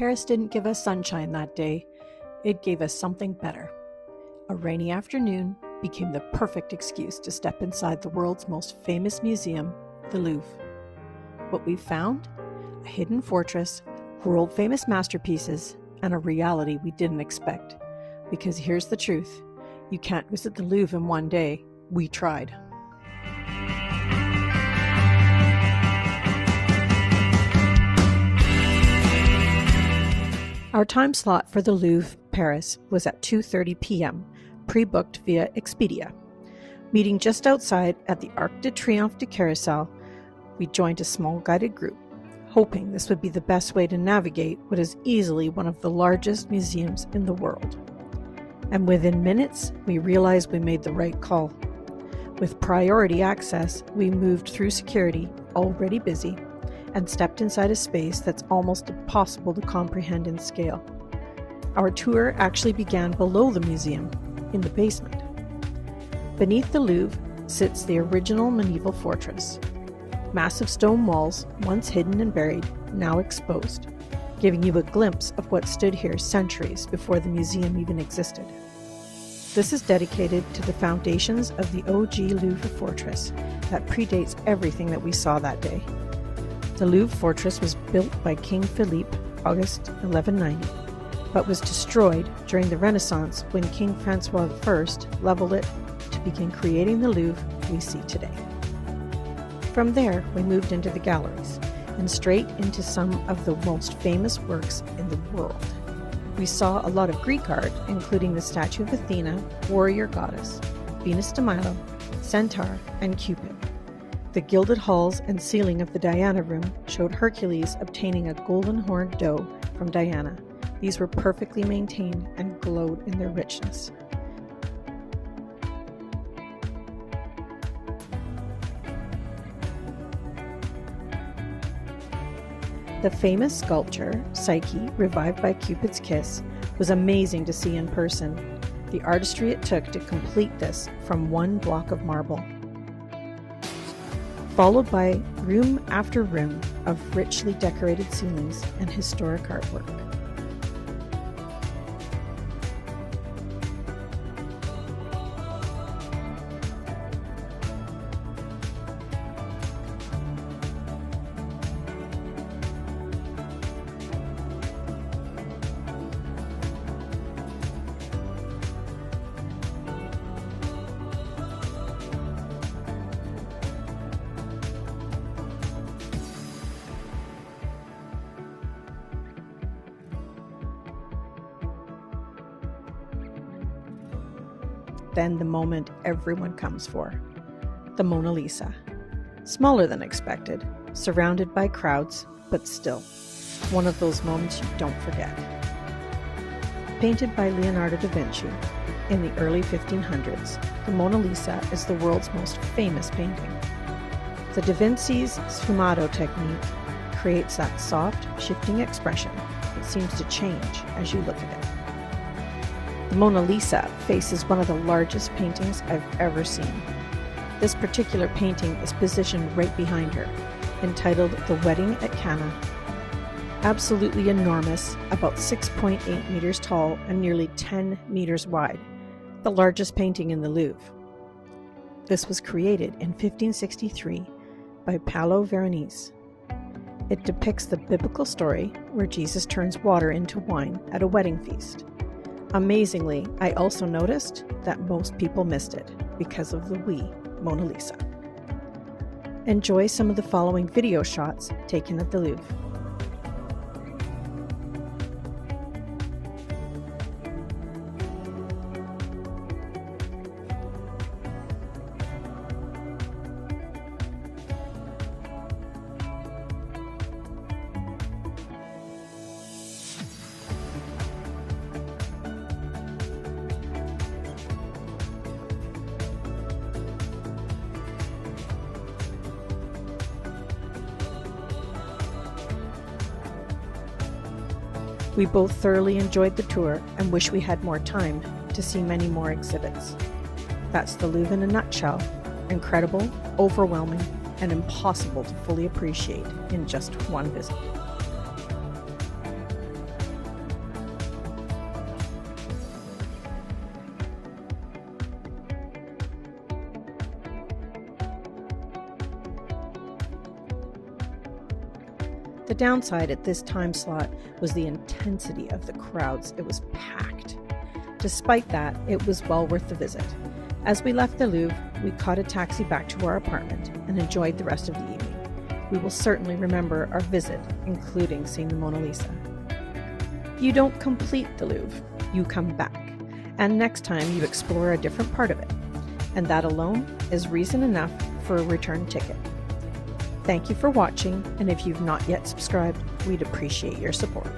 Paris didn't give us sunshine that day, it gave us something better. A rainy afternoon became the perfect excuse to step inside the world's most famous museum, the Louvre. What we found? A hidden fortress, world-famous masterpieces, and a reality we didn't expect. Because here's the truth, you can't visit the Louvre in one day. We tried. Our time slot for the Louvre, Paris, was at 2:30 p.m., pre-booked via Expedia. Meeting just outside at the Arc de Triomphe de Carrousel, we joined a small guided group, hoping this would be the best way to navigate what is easily one of the largest museums in the world. And within minutes, we realized we made the right call. With priority access, we moved through security, already busy, and stepped inside a space that's almost impossible to comprehend in scale. Our tour actually began below the museum, in the basement. Beneath the Louvre sits the original medieval fortress. Massive stone walls, once hidden and buried, now exposed, giving you a glimpse of what stood here centuries before the museum even existed. This is dedicated to the foundations of the OG Louvre fortress that predates everything that we saw that day. The Louvre fortress was built by King Philippe, August 1190, but was destroyed during the Renaissance when King Francois I leveled it to begin creating the Louvre we see today. From there, we moved into the galleries and straight into some of the most famous works in the world. We saw a lot of Greek art, including the statue of Athena, warrior goddess, Venus de Milo, Centaur, and Cupid. The gilded halls and ceiling of the Diana room showed Hercules obtaining a golden horned doe from Diana. These were perfectly maintained and glowed in their richness. The famous sculpture, Psyche, Revived by Cupid's Kiss, was amazing to see in person. The artistry it took to complete this from one block of marble. Followed by room after room of richly decorated ceilings and historic artwork. Then the moment everyone comes for, the Mona Lisa. Smaller than expected, surrounded by crowds, but still, one of those moments you don't forget. Painted by Leonardo da Vinci in the early 1500s, the Mona Lisa is the world's most famous painting. The Da Vinci's sfumato technique creates that soft, shifting expression that seems to change as you look at it. The Mona Lisa faces one of the largest paintings I've ever seen. This particular painting is positioned right behind her, entitled The Wedding at Cana. Absolutely enormous, about 6.8 meters tall and nearly 10 meters wide, the largest painting in the Louvre. This was created in 1563 by Paolo Veronese. It depicts the biblical story where Jesus turns water into wine at a wedding feast. Amazingly, I also noticed that most people missed it because of the wee Mona Lisa. Enjoy some of the following video shots taken at the Louvre. We both thoroughly enjoyed the tour and wish we had more time to see many more exhibits. That's the Louvre in a nutshell. Incredible, overwhelming, and impossible to fully appreciate in just one visit. The downside at this time slot was the intensity of the crowds. It was packed. Despite that, it was well worth the visit. As we left the Louvre, we caught a taxi back to our apartment and enjoyed the rest of the evening. We will certainly remember our visit, including seeing the Mona Lisa. You don't complete the Louvre, you come back, and next time you explore a different part of it. And that alone is reason enough for a return ticket. Thank you for watching, and if you've not yet subscribed, we'd appreciate your support.